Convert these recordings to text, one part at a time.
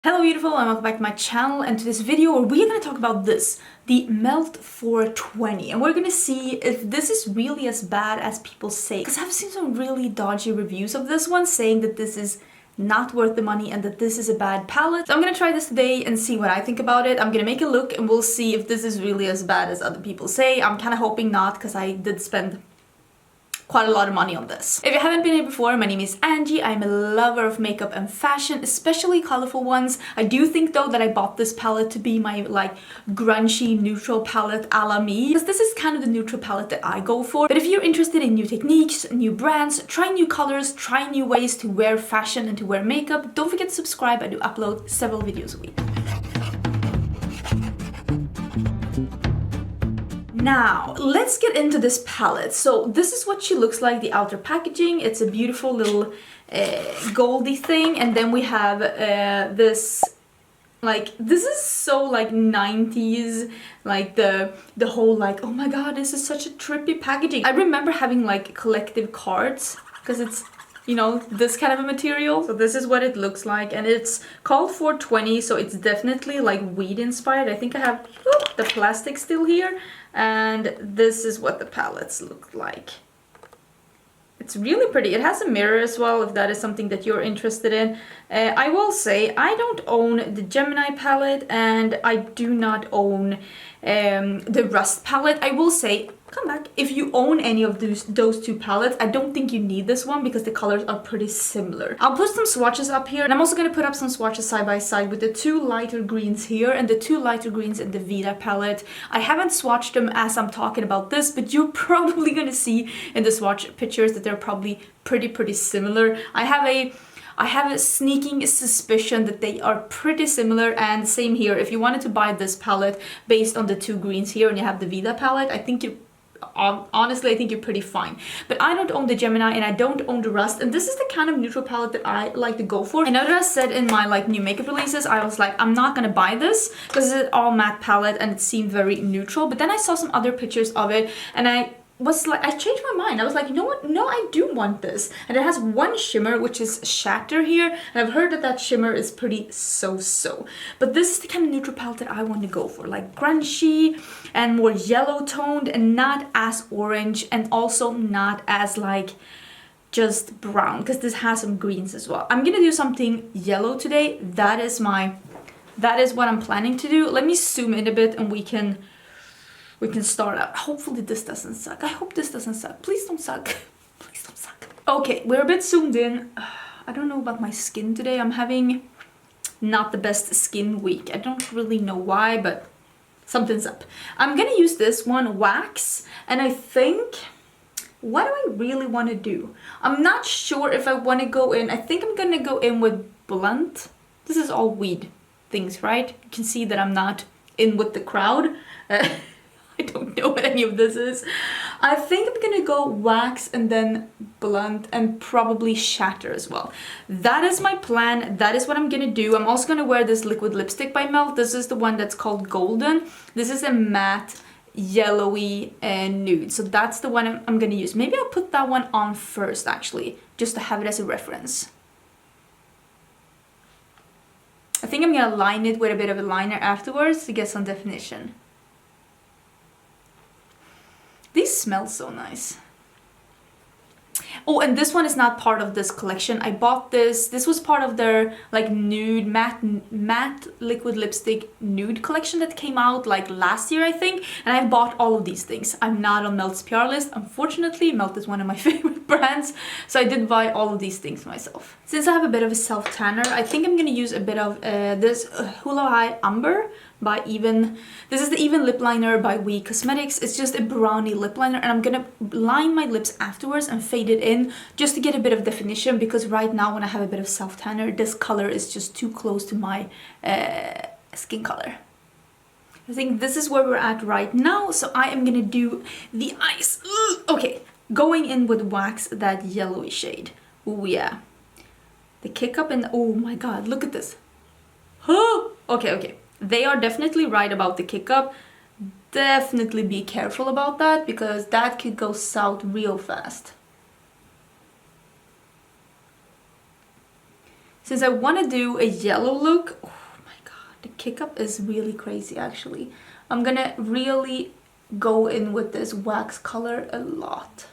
Hello beautiful and welcome back to my channel, and to this video where we're going to talk about this, the Melt 420, and we're going to see if this is really as bad as people say, because I've seen some really dodgy reviews of this one saying that this is not worth the money and that this is a bad palette. So I'm going to try this today and see what I think about it. I'm going to make a look and we'll see if this is really as bad as other people say. I'm kind of hoping not, because I did spend quite a lot of money on this. If you haven't been here before, my name is Angie. I'm a lover of makeup and fashion, especially colorful ones. I do think though that I bought this palette to be my like grungy neutral palette a la me, because this is kind of the neutral palette that I go for. But if you're interested in new techniques, new brands, try new colors, try new ways to wear fashion and to wear makeup, don't forget to subscribe. I do upload several videos a week. Now, let's get into this palette. So this is what she looks like, the outer packaging. It's a beautiful little goldy thing, and then we have this, like, this is so like 90s, like the whole like, oh my god, this is such a trippy packaging. I remember having like collective cards, because it's, you know, this kind of a material. So this is what it looks like, and it's called 420, so it's definitely like weed inspired. I think I have the plastic still here, and this is what the palettes look like. It's really pretty. It has a mirror as well, if that is something that you're interested in. I will say I don't own the Gemini palette, and I do not own the Rust palette. I will say, come back, if you own any of those two palettes, I don't think you need this one because the colors are pretty similar. I'll put some swatches up here, and I'm also going to put up some swatches side by side with the two lighter greens here and the two lighter greens in the Vita palette. I haven't swatched them as I'm talking about this, but you're probably going to see in the swatch pictures that they're probably pretty similar. I have a sneaking suspicion that they are pretty similar, and same here. If you wanted to buy this palette based on the two greens here and you have the Vita palette, I think you honestly, I think you're pretty fine. But I don't own the Gemini and I don't own the Rust, and this is the kind of neutral palette that I like to go for. I know that I said in my like new makeup releases, I was like, I'm not gonna buy this because it's an all matte palette and it seemed very neutral. But then I saw some other pictures of it and I was like, I changed my mind. I was like, you know what? No, I do want this. And it has one shimmer, which is Shatter here. And I've heard that that shimmer is pretty so-so. But this is the kind of neutral palette that I want to go for. Like grungy and more yellow toned and not as orange, and also not as like just brown, because this has some greens as well. I'm gonna do something yellow today. That is what I'm planning to do. Let me zoom in a bit and we can start out. Hopefully this doesn't suck. I hope this doesn't suck. Please don't suck. Please don't suck. Okay, we're a bit zoomed in. I don't know about my skin today. I'm having not the best skin week. I don't really know why, but something's up. I'm gonna use this one, Wax, and I think, what do I really want to do? I'm not sure if I want to go in. I think I'm gonna go in with Blunt. This is all weed things, right? You can see that I'm not in with the crowd. I don't know what any of this is. I think I'm gonna go Wax and then Blunt and probably Shatter as well. That is my plan. That is what I'm gonna do. I'm also gonna wear this liquid lipstick by Melt. This is the one that's called Golden. This is a matte, yellowy and nude. So that's the one I'm gonna use. Maybe I'll put that one on first actually, just to have it as a reference. I think I'm gonna line it with a bit of a liner afterwards to get some definition. These smell so nice. Oh, and this one is not part of this collection. I bought this. This was part of their like nude matte liquid lipstick nude collection that came out like last year, I think. And I bought all of these things. I'm not on Melt's PR list. Unfortunately, Melt is one of my favorite brands. So I did buy all of these things myself. Since I have a bit of a self tanner, I think I'm gonna use a bit of this Hula High Umber by Even. This is the Even lip liner by We Cosmetics. It's just a brownie lip liner, and I'm gonna line my lips afterwards and fade it in just to get a bit of definition, because right now when I have a bit of self tanner, this color is just too close to my skin color. I think this is where we're at right now, so I am gonna do the eyes. Okay, going in with Wax, that yellowy shade. Oh yeah, the kick up, and oh my god, look at this. Okay. They are definitely right about the kick up. Definitely be careful about that, because that could go south real fast. since I want to do a yellow look, oh my god, the kick up is really crazy actually. I'm gonna really go in with this wax color a lot.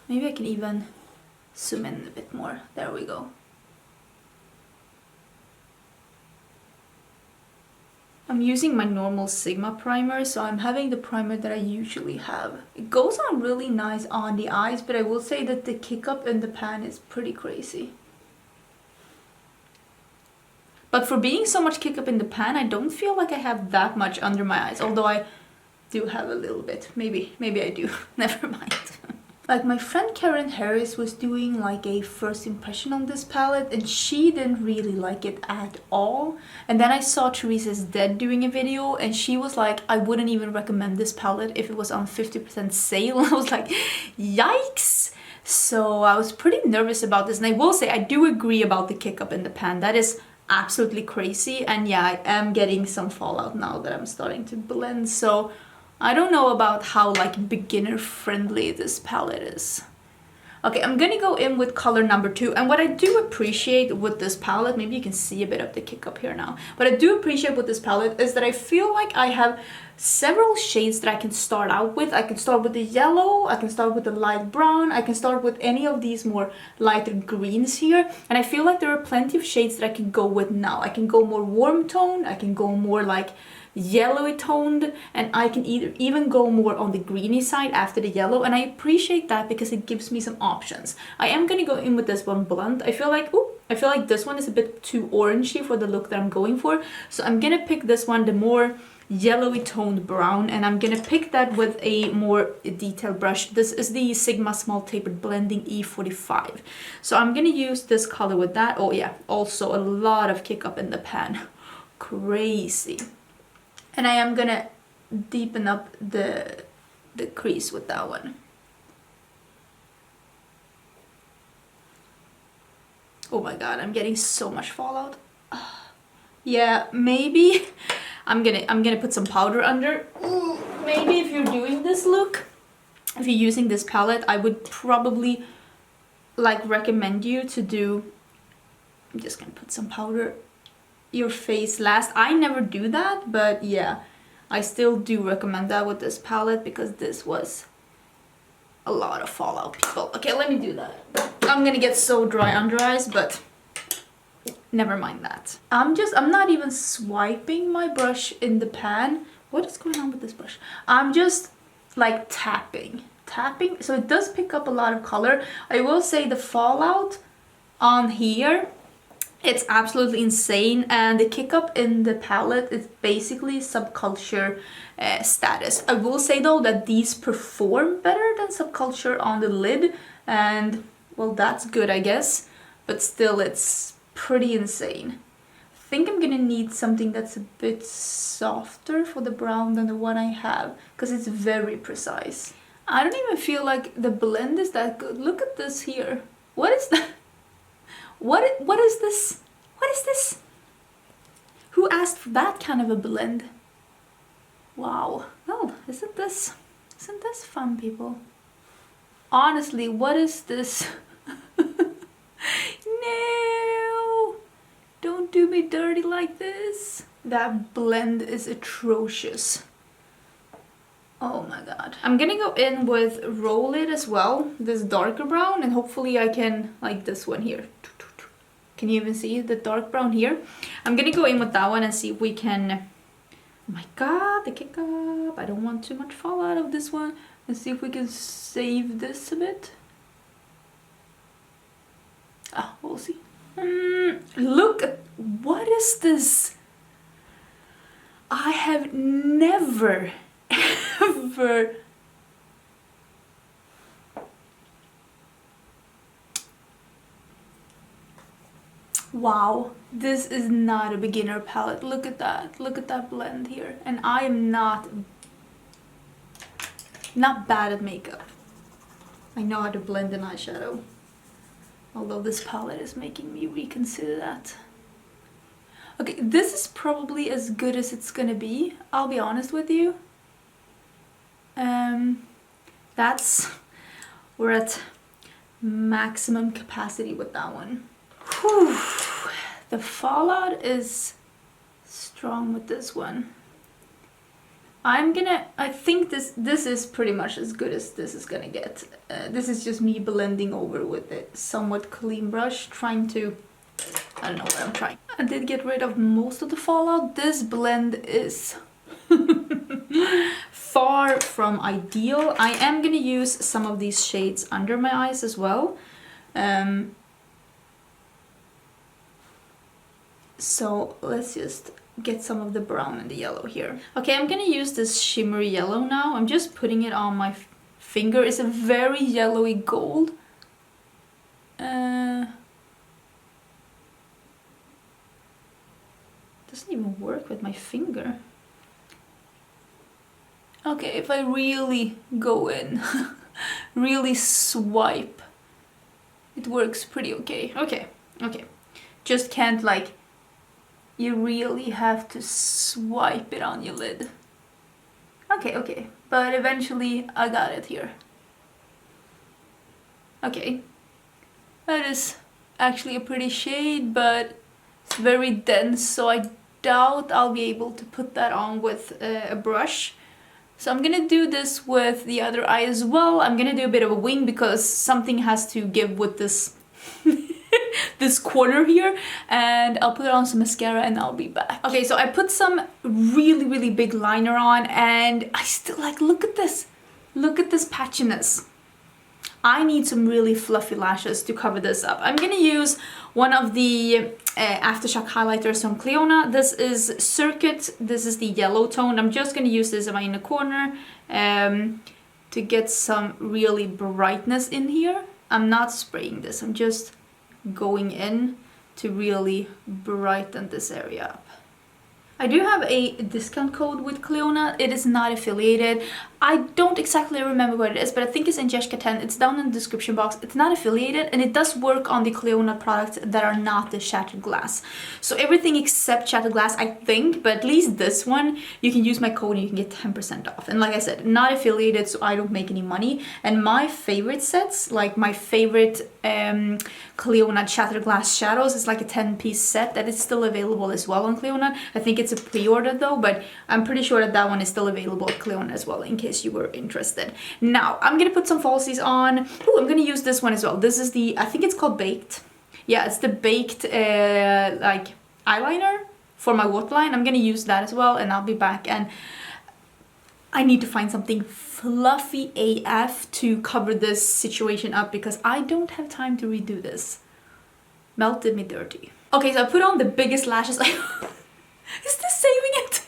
Maybe I can even zoom in a bit more. There we go. I'm using my normal Sigma primer, so I'm having the primer that I usually have. It goes on really nice on the eyes, but I will say that the kick up in the pan is pretty crazy. But for being so much kick up in the pan, I don't feel like I have that much under my eyes, although I do have a little bit. Maybe I do. Never mind. Like my friend Karen Harris was doing like a first impression on this palette and she didn't really like it at all. And then I saw Teresa's Dead doing a video and she was like, I wouldn't even recommend this palette if it was on 50% sale. I was like, yikes! So I was pretty nervous about this, and I will say I do agree about the kick up in the pan. That is absolutely crazy, and yeah, I am getting some fallout now that I'm starting to blend, so I don't know about how like beginner friendly this palette is. Okay, I'm gonna go in with color number 2, and what I do appreciate with this palette, maybe you can see a bit of the kick up here now, what I do appreciate with this palette is that I feel like I have several shades that I can start out with. I can start with the yellow, I can start with the light brown, I can start with any of these more lighter greens here, and I feel like there are plenty of shades that I can go with now. I can go more warm tone, I can go more like yellowy toned, and I can even go more on the greeny side after the yellow, and I appreciate that because it gives me some options. I am gonna go in with this one blunt. I feel like this one is a bit too orangey for the look that I'm going for, so I'm gonna pick this one, the more yellowy toned brown, and I'm gonna pick that with a more detailed brush. This is the Sigma Small Tapered Blending E45, so I'm gonna use this color with that. Oh yeah, also a lot of kick up in the pan, crazy. And I am gonna deepen up the crease with that one. Oh my god, I'm getting so much fallout. Yeah, maybe I'm gonna put some powder under. Ooh, maybe if you're doing this look, if you're using this palette, I would probably like recommend you to do. I'm just gonna put some powder your face last. I never do that, but yeah, I still do recommend that with this palette because this was a lot of fallout, people. Okay, let me do that. I'm gonna get so dry under eyes, but never mind that. I'm not even swiping my brush in the pan. What is going on with this brush? I'm just like tapping, so it does pick up a lot of color. I will say the fallout on here, it's absolutely insane, and the kick up in the palette is basically Subculture status. I will say though that these perform better than Subculture on the lid, and well, that's good I guess, but still it's pretty insane. I think I'm gonna need something that's a bit softer for the brown than the one I have, because it's very precise. I don't even feel like the blend is that good. Look at this here. What is that? What is this? What is this? Who asked for that kind of a blend? Wow. Well, isn't this fun, people? Honestly, what is this? No! Don't do me dirty like this. That blend is atrocious. Oh my god. I'm gonna go in with Roll It as well, this darker brown, and hopefully I can, like this one here. Can you even see the dark brown here? I'm gonna go in with that one and see if we can... Oh my god, the kick up. I don't want too much fallout of this one. Let's see if we can save this a bit. Ah, we'll see. Look at... What is this? I have never... ever... Wow, this is not a beginner palette. Look at that blend here. And I am not bad at makeup. I know how to blend an eyeshadow, although this palette is making me reconsider that. Okay, this is probably as good as it's gonna be, I'll be honest with you. We're at maximum capacity with that one. Whew. The fallout is strong with this one. I think this is pretty much as good as this is gonna get. This is just me blending over with a somewhat clean brush, trying to, I don't know what I'm trying. I did get rid of most of the fallout. This blend is far from ideal. I am gonna use some of these shades under my eyes as well. So let's just get some of the brown and the yellow here. Okay, I'm gonna use this shimmery yellow now. I'm just putting it on my finger. It's a very yellowy gold. Doesn't even work with my finger. Okay, if I really go in, really swipe, it works pretty okay. Okay. Just can't like, you really have to swipe it on your lid. Okay, but eventually I got it here. Okay, that is actually a pretty shade, but it's very dense, so I doubt I'll be able to put that on with a brush. So I'm gonna do this with the other eye as well. I'm gonna do a bit of a wing because something has to give with this this corner here, and I'll put on some mascara and I'll be back. Okay, so I put some really big liner on, and I still like, look at this patchiness. I need some really fluffy lashes to cover this up. I'm gonna use one of the Aftershock highlighters from Cleona. This is Circuit. This is the yellow tone. I'm just gonna use this in my inner corner to get some really brightness in here. I'm not spraying this, I'm just going in to really brighten this area up. I do have a discount code with Cleona. It is not affiliated. I don't exactly remember what it is, but I think it's Angelica 10. It's down in the description box. It's not affiliated, and it does work on the Cleona products that are not the shattered glass. So everything except shattered glass, I think, but at least this one, you can use my code and you can get 10% off. And like I said, not affiliated, so I don't make any money. And my favorite sets, like my favorite Cleona shattered glass shadows, is like a 10-piece set that is still available as well on Cleona. I think it's a pre-order though, but I'm pretty sure that one is still available at Cleona as well, in case you were interested. Now I'm gonna put some falsies on. Ooh, I'm gonna use this one as well. This is the, I think it's called Baked. Yeah, it's the Baked like eyeliner for my waterline. I'm gonna use that as well, and I'll be back. And I need to find something fluffy AF to cover this situation up because I don't have time to redo this. Melt did me dirty. Okay, so I put on the biggest lashes. Is this saving it?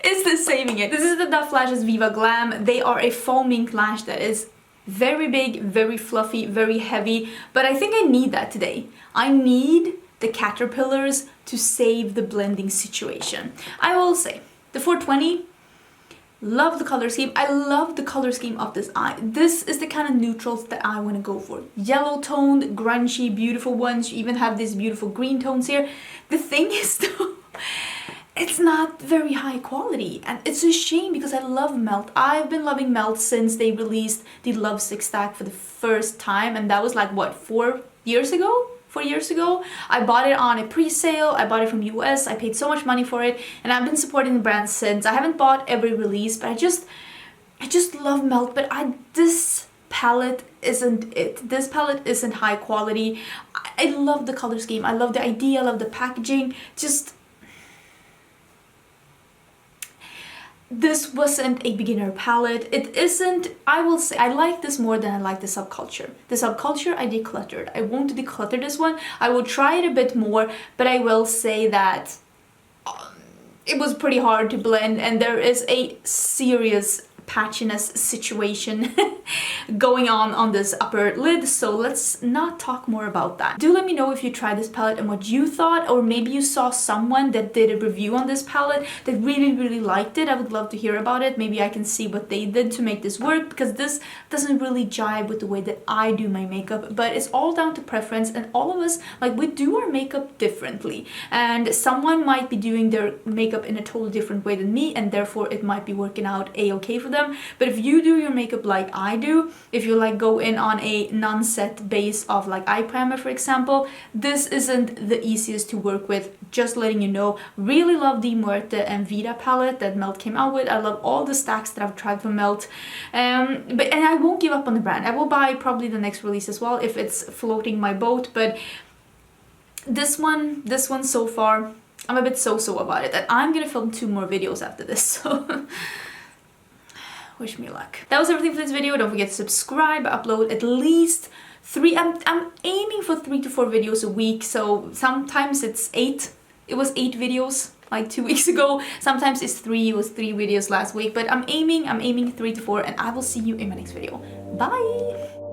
Is this saving it? This is the Duff Lashes Viva Glam. They are a foaming lash that is very big, very fluffy, very heavy, but I think I need that today. I need the caterpillars to save the blending situation. I will say, the 420, love the color scheme. I love the color scheme of this eye. This is the kind of neutrals that I want to go for. Yellow toned, grungy, beautiful ones. You even have these beautiful green tones here. The thing is though, it's not very high quality, and it's a shame because I love Melt. I've been loving Melt since they released the Love 6 stack for the first time, and that was like, what, 4 years ago? 4 years ago. I bought it on a pre-sale. I bought it from US. I paid so much money for it, and I've been supporting the brand since. I haven't bought every release, but I just love Melt. But this palette isn't it. This palette isn't high quality. I love the color scheme. I love the idea. I love the packaging. Just, this wasn't a beginner palette. It isn't, I will say, I like this more than I like the Subculture. The Subculture I decluttered. I won't declutter this one. I will try it a bit more, but I will say that it was pretty hard to blend, and there is a serious patchiness situation going on this upper lid, so let's not talk more about that. Do let me know if you tried this palette and what you thought, or maybe you saw someone that did a review on this palette that really liked it. I would love to hear about it. Maybe I can see what they did to make this work, because this doesn't really jive with the way that I do my makeup, but it's all down to preference, and all of us, like, we do our makeup differently, and someone might be doing their makeup in a totally different way than me, and therefore it might be working out a-okay for them. them. But if you do your makeup like I do, if you like go in on a non-set base of like eye primer, for example, this isn't the easiest to work with, just letting you know. Really love the Muerte and Vida palette that Melt came out with. I love all the stacks that I've tried from Melt. And I won't give up on the brand. I will buy probably the next release as well if it's floating my boat, but this one so far, I'm a bit so-so about it, and I'm gonna film 2 more videos after this, so wish me luck. That was everything for this video. Don't forget to subscribe. I upload at least 3, I'm aiming for 3 to 4 videos a week, so sometimes it's 8. It was 8 videos like 2 weeks ago. Sometimes it's 3, it was 3 videos last week, but I'm aiming 3 to 4, and I will see you in my next video. Bye!